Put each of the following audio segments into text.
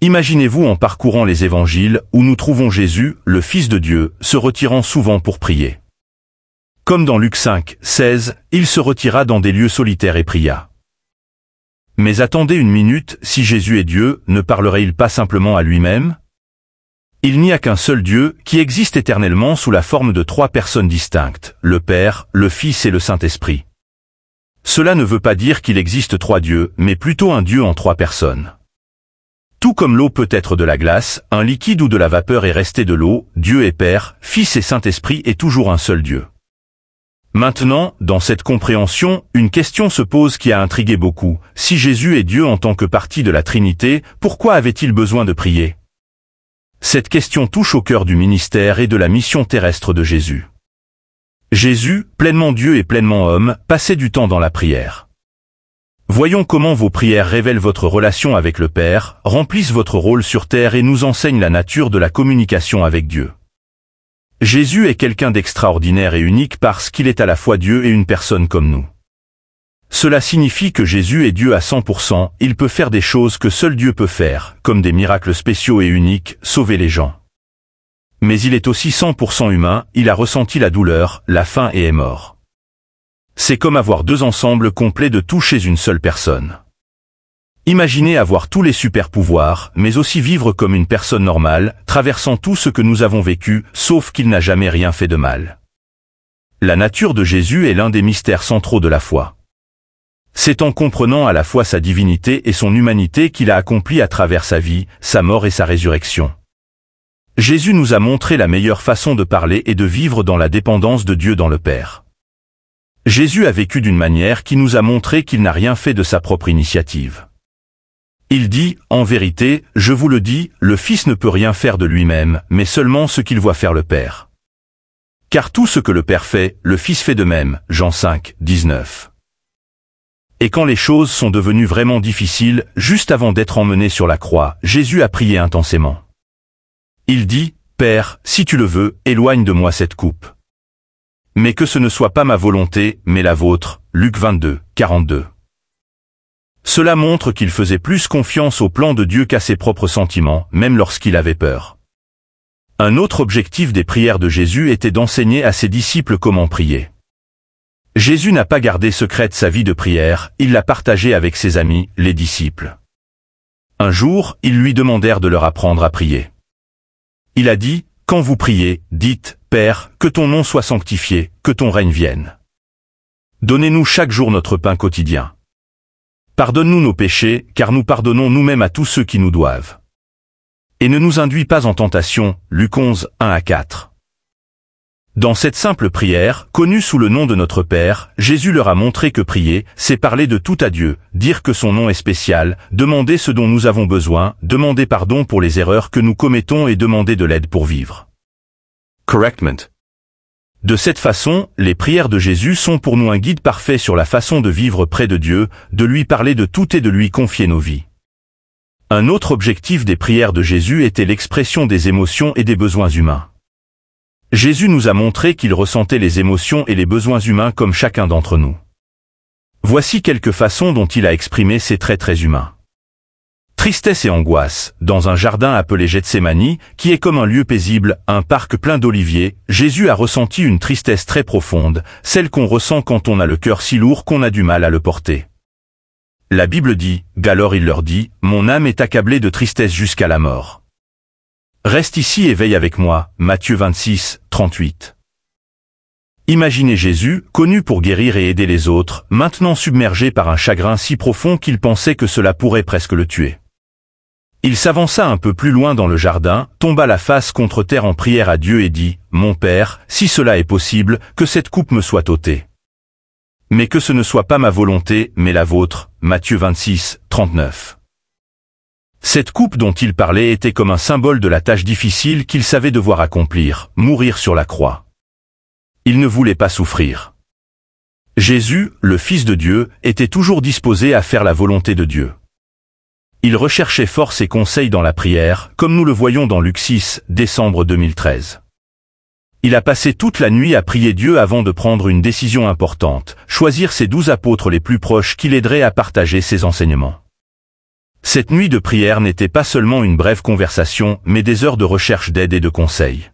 Imaginez-vous en parcourant les évangiles où nous trouvons Jésus, le Fils de Dieu, se retirant souvent pour prier. Comme dans Luc 5, 16, il se retira dans des lieux solitaires et pria. Mais attendez une minute, si Jésus est Dieu, ne parlerait-il pas simplement à lui-même? Il n'y a qu'un seul Dieu, qui existe éternellement sous la forme de 3 personnes distinctes, le Père, le Fils et le Saint-Esprit. Cela ne veut pas dire qu'il existe 3 dieux, mais plutôt un Dieu en 3 personnes. Tout comme l'eau peut être de la glace, un liquide ou de la vapeur est resté de l'eau, Dieu est Père, Fils et Saint-Esprit est toujours un seul Dieu. Maintenant, dans cette compréhension, une question se pose qui a intrigué beaucoup. Si Jésus est Dieu en tant que partie de la Trinité, pourquoi avait-il besoin de prier? Cette question touche au cœur du ministère et de la mission terrestre de Jésus. Jésus, pleinement Dieu et pleinement homme, passait du temps dans la prière. Voyons comment vos prières révèlent votre relation avec le Père, remplissent votre rôle sur terre et nous enseignent la nature de la communication avec Dieu. Jésus est quelqu'un d'extraordinaire et unique parce qu'il est à la fois Dieu et une personne comme nous. Cela signifie que Jésus est Dieu à 100%, il peut faire des choses que seul Dieu peut faire, comme des miracles spéciaux et uniques, sauver les gens. Mais il est aussi 100% humain, il a ressenti la douleur, la faim et est mort. C'est comme avoir 2 ensembles complets de tout chez une seule personne. Imaginez avoir tous les super-pouvoirs, mais aussi vivre comme une personne normale, traversant tout ce que nous avons vécu, sauf qu'il n'a jamais rien fait de mal. La nature de Jésus est l'un des mystères centraux de la foi. C'est en comprenant à la fois sa divinité et son humanité qu'il a accompli à travers sa vie, sa mort et sa résurrection. Jésus nous a montré la meilleure façon de parler et de vivre dans la dépendance de Dieu dans le Père. Jésus a vécu d'une manière qui nous a montré qu'il n'a rien fait de sa propre initiative. Il dit, en vérité, je vous le dis, le Fils ne peut rien faire de lui-même, mais seulement ce qu'il voit faire le Père. Car tout ce que le Père fait, le Fils fait de même, Jean 5, 19. Et quand les choses sont devenues vraiment difficiles, juste avant d'être emmené sur la croix, Jésus a prié intensément. Il dit, Père, si tu le veux, éloigne de moi cette coupe. Mais que ce ne soit pas ma volonté, mais la vôtre, Luc 22, 42. Cela montre qu'il faisait plus confiance au plan de Dieu qu'à ses propres sentiments, même lorsqu'il avait peur. Un autre objectif des prières de Jésus était d'enseigner à ses disciples comment prier. Jésus n'a pas gardé secrète sa vie de prière, il l'a partagée avec ses amis, les disciples. Un jour, ils lui demandèrent de leur apprendre à prier. Il a dit, « Quand vous priez, dites, Père, que ton nom soit sanctifié, que ton règne vienne. Donnez-nous chaque jour notre pain quotidien. Pardonne-nous nos péchés, car nous pardonnons nous-mêmes à tous ceux qui nous doivent. Et ne nous induis pas en tentation, Luc 11, 1-4. » Dans cette simple prière, connue sous le nom de notre Père, Jésus leur a montré que prier, c'est parler de tout à Dieu, dire que son nom est spécial, demander ce dont nous avons besoin, demander pardon pour les erreurs que nous commettons et demander de l'aide pour vivre. Correctment. De cette façon, les prières de Jésus sont pour nous un guide parfait sur la façon de vivre près de Dieu, de lui parler de tout et de lui confier nos vies. Un autre objectif des prières de Jésus était l'expression des émotions et des besoins humains. Jésus nous a montré qu'il ressentait les émotions et les besoins humains comme chacun d'entre nous. Voici quelques façons dont il a exprimé ces traits très humains. Tristesse et angoisse, dans un jardin appelé Gethsémani, qui est comme un lieu paisible, un parc plein d'oliviers, Jésus a ressenti une tristesse très profonde, celle qu'on ressent quand on a le cœur si lourd qu'on a du mal à le porter. La Bible dit, alors il leur dit, « Mon âme est accablée de tristesse jusqu'à la mort. Reste ici et veille avec moi, Matthieu 26, 38. Imaginez Jésus, connu pour guérir et aider les autres, maintenant submergé par un chagrin si profond qu'il pensait que cela pourrait presque le tuer. Il s'avança un peu plus loin dans le jardin, tomba la face contre terre en prière à Dieu et dit, « Mon Père, si cela est possible, que cette coupe me soit ôtée. Mais que ce ne soit pas ma volonté, mais la vôtre. » Matthieu 26, 39. Cette coupe dont il parlait était comme un symbole de la tâche difficile qu'il savait devoir accomplir, mourir sur la croix. Il ne voulait pas souffrir. Jésus, le Fils de Dieu, était toujours disposé à faire la volonté de Dieu. Il recherchait force et conseil dans la prière, comme nous le voyons dans Luc 6, décembre 2013. Il a passé toute la nuit à prier Dieu avant de prendre une décision importante, choisir ses 12 apôtres les plus proches qui l'aideraient à partager ses enseignements. Cette nuit de prière n'était pas seulement une brève conversation, mais des heures de recherche d'aide et de conseils.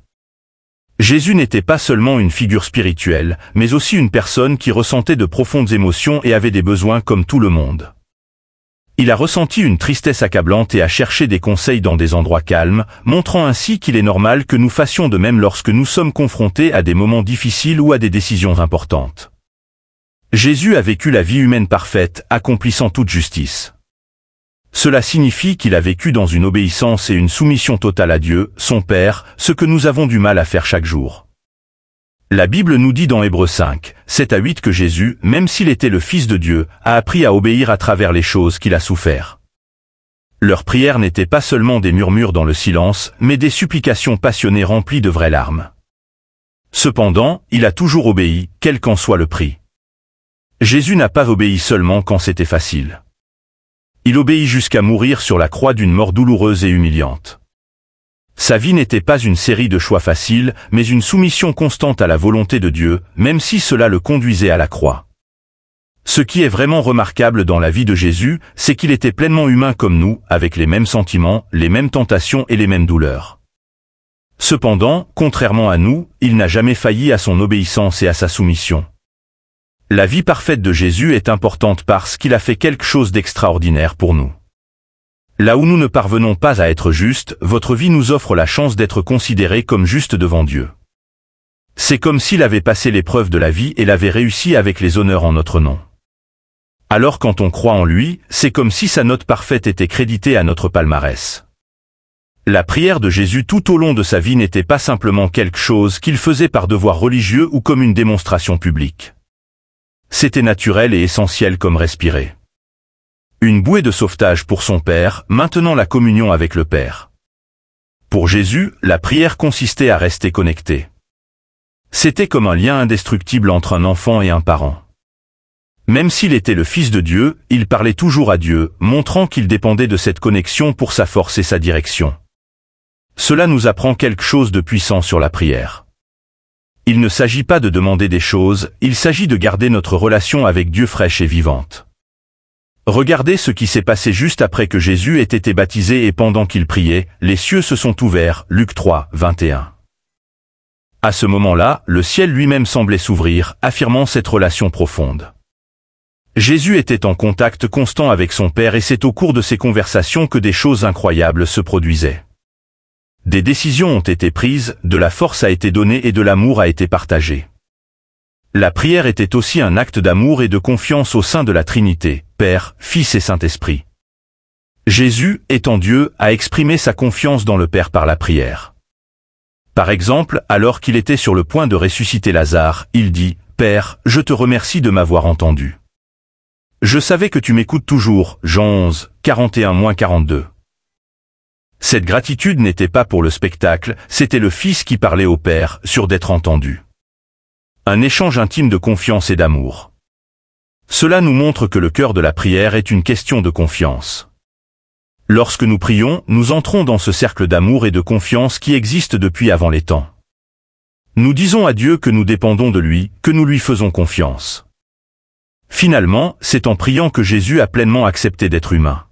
Jésus n'était pas seulement une figure spirituelle, mais aussi une personne qui ressentait de profondes émotions et avait des besoins comme tout le monde. Il a ressenti une tristesse accablante et a cherché des conseils dans des endroits calmes, montrant ainsi qu'il est normal que nous fassions de même lorsque nous sommes confrontés à des moments difficiles ou à des décisions importantes. Jésus a vécu la vie humaine parfaite, accomplissant toute justice. Cela signifie qu'il a vécu dans une obéissance et une soumission totale à Dieu, son Père, ce que nous avons du mal à faire chaque jour. La Bible nous dit dans Hébreux 5, 7-8 que Jésus, même s'il était le Fils de Dieu, a appris à obéir à travers les choses qu'il a souffert. Leurs prières n'étaient pas seulement des murmures dans le silence, mais des supplications passionnées remplies de vraies larmes. Cependant, il a toujours obéi, quel qu'en soit le prix. Jésus n'a pas obéi seulement quand c'était facile. Il obéit jusqu'à mourir sur la croix d'une mort douloureuse et humiliante. Sa vie n'était pas une série de choix faciles, mais une soumission constante à la volonté de Dieu, même si cela le conduisait à la croix. Ce qui est vraiment remarquable dans la vie de Jésus, c'est qu'il était pleinement humain comme nous, avec les mêmes sentiments, les mêmes tentations et les mêmes douleurs. Cependant, contrairement à nous, il n'a jamais failli à son obéissance et à sa soumission. La vie parfaite de Jésus est importante parce qu'il a fait quelque chose d'extraordinaire pour nous. Là où nous ne parvenons pas à être justes, votre vie nous offre la chance d'être considérés comme justes devant Dieu. C'est comme s'il avait passé l'épreuve de la vie et l'avait réussi avec les honneurs en notre nom. Alors quand on croit en lui, c'est comme si sa note parfaite était créditée à notre palmarès. La prière de Jésus tout au long de sa vie n'était pas simplement quelque chose qu'il faisait par devoir religieux ou comme une démonstration publique. C'était naturel et essentiel comme respirer. Une bouée de sauvetage pour son Père, maintenant la communion avec le Père. Pour Jésus, la prière consistait à rester connecté. C'était comme un lien indestructible entre un enfant et un parent. Même s'il était le Fils de Dieu, il parlait toujours à Dieu, montrant qu'il dépendait de cette connexion pour sa force et sa direction. Cela nous apprend quelque chose de puissant sur la prière. Il ne s'agit pas de demander des choses, il s'agit de garder notre relation avec Dieu fraîche et vivante. Regardez ce qui s'est passé juste après que Jésus ait été baptisé et pendant qu'il priait, les cieux se sont ouverts, Luc 3, 21. À ce moment-là, le ciel lui-même semblait s'ouvrir, affirmant cette relation profonde. Jésus était en contact constant avec son Père et c'est au cours de ces conversations que des choses incroyables se produisaient. Des décisions ont été prises, de la force a été donnée et de l'amour a été partagé. La prière était aussi un acte d'amour et de confiance au sein de la Trinité, Père, Fils et Saint-Esprit. Jésus, étant Dieu, a exprimé sa confiance dans le Père par la prière. Par exemple, alors qu'il était sur le point de ressusciter Lazare, il dit « Père, je te remercie de m'avoir entendu. Je savais que tu m'écoutes toujours » Jean 11, 41-42. Cette gratitude n'était pas pour le spectacle, c'était le Fils qui parlait au Père, sûr d'être entendu. Un échange intime de confiance et d'amour. Cela nous montre que le cœur de la prière est une question de confiance. Lorsque nous prions, nous entrons dans ce cercle d'amour et de confiance qui existe depuis avant les temps. Nous disons à Dieu que nous dépendons de lui, que nous lui faisons confiance. Finalement, c'est en priant que Jésus a pleinement accepté d'être humain.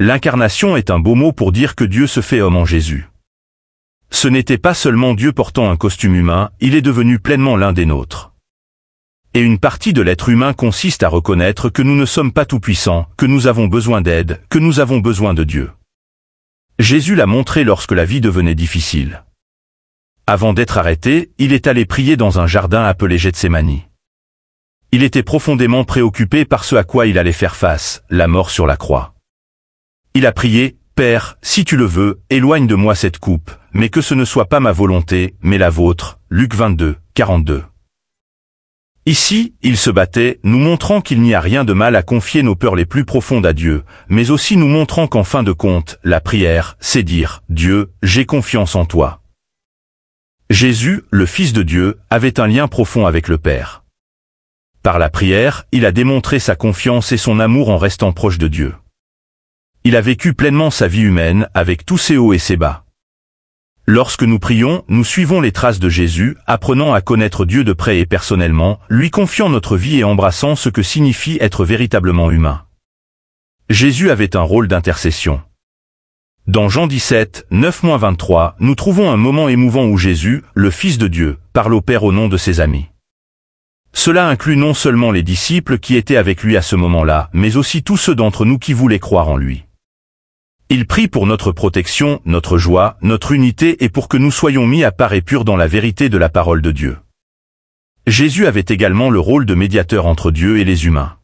L'incarnation est un beau mot pour dire que Dieu se fait homme en Jésus. Ce n'était pas seulement Dieu portant un costume humain, il est devenu pleinement l'un des nôtres. Et une partie de l'être humain consiste à reconnaître que nous ne sommes pas tout-puissants, que nous avons besoin d'aide, que nous avons besoin de Dieu. Jésus l'a montré lorsque la vie devenait difficile. Avant d'être arrêté, il est allé prier dans un jardin appelé Gethsémani. Il était profondément préoccupé par ce à quoi il allait faire face, la mort sur la croix. Il a prié, « Père, si tu le veux, éloigne de moi cette coupe, mais que ce ne soit pas ma volonté, mais la vôtre. » Luc 22, 42. Ici, il se battait, nous montrant qu'il n'y a rien de mal à confier nos peurs les plus profondes à Dieu, mais aussi nous montrant qu'en fin de compte, la prière, c'est dire, « Dieu, j'ai confiance en toi. » Jésus, le Fils de Dieu, avait un lien profond avec le Père. Par la prière, il a démontré sa confiance et son amour en restant proche de Dieu. Il a vécu pleinement sa vie humaine, avec tous ses hauts et ses bas. Lorsque nous prions, nous suivons les traces de Jésus, apprenant à connaître Dieu de près et personnellement, lui confiant notre vie et embrassant ce que signifie être véritablement humain. Jésus avait un rôle d'intercession. Dans Jean 17, 9-23, nous trouvons un moment émouvant où Jésus, le Fils de Dieu, parle au Père au nom de ses amis. Cela inclut non seulement les disciples qui étaient avec lui à ce moment-là, mais aussi tous ceux d'entre nous qui voulaient croire en lui. Il prie pour notre protection, notre joie, notre unité et pour que nous soyons mis à part et purs dans la vérité de la parole de Dieu. Jésus avait également le rôle de médiateur entre Dieu et les humains.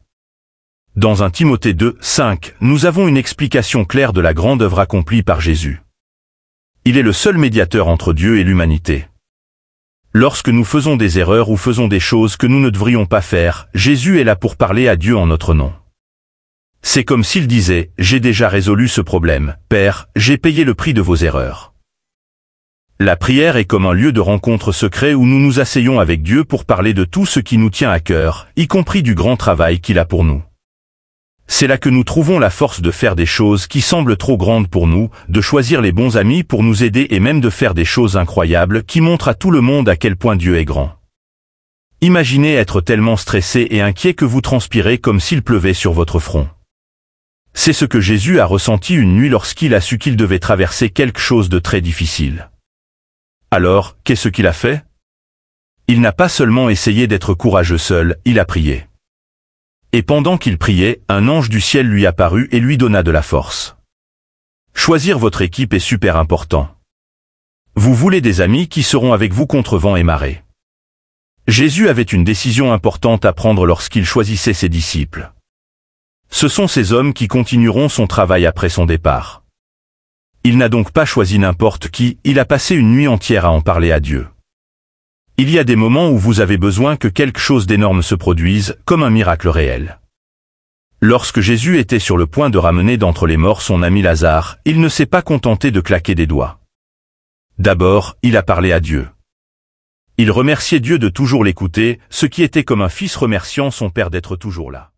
Dans 1 Timothée 2, 5, nous avons une explication claire de la grande œuvre accomplie par Jésus. Il est le seul médiateur entre Dieu et l'humanité. Lorsque nous faisons des erreurs ou faisons des choses que nous ne devrions pas faire, Jésus est là pour parler à Dieu en notre nom. C'est comme s'il disait, « J'ai déjà résolu ce problème, Père, j'ai payé le prix de vos erreurs. » La prière est comme un lieu de rencontre secret où nous nous asseyons avec Dieu pour parler de tout ce qui nous tient à cœur, y compris du grand travail qu'il a pour nous. C'est là que nous trouvons la force de faire des choses qui semblent trop grandes pour nous, de choisir les bons amis pour nous aider et même de faire des choses incroyables qui montrent à tout le monde à quel point Dieu est grand. Imaginez être tellement stressé et inquiet que vous transpirez comme s'il pleuvait sur votre front. C'est ce que Jésus a ressenti une nuit lorsqu'il a su qu'il devait traverser quelque chose de très difficile. Alors, qu'est-ce qu'il a fait? Il n'a pas seulement essayé d'être courageux seul, il a prié. Et pendant qu'il priait, un ange du ciel lui apparut et lui donna de la force. Choisir votre équipe est super important. Vous voulez des amis qui seront avec vous contre vent et marée. Jésus avait une décision importante à prendre lorsqu'il choisissait ses disciples. Ce sont ces hommes qui continueront son travail après son départ. Il n'a donc pas choisi n'importe qui, il a passé une nuit entière à en parler à Dieu. Il y a des moments où vous avez besoin que quelque chose d'énorme se produise, comme un miracle réel. Lorsque Jésus était sur le point de ramener d'entre les morts son ami Lazare, il ne s'est pas contenté de claquer des doigts. D'abord, il a parlé à Dieu. Il remerciait Dieu de toujours l'écouter, ce qui était comme un fils remerciant son père d'être toujours là.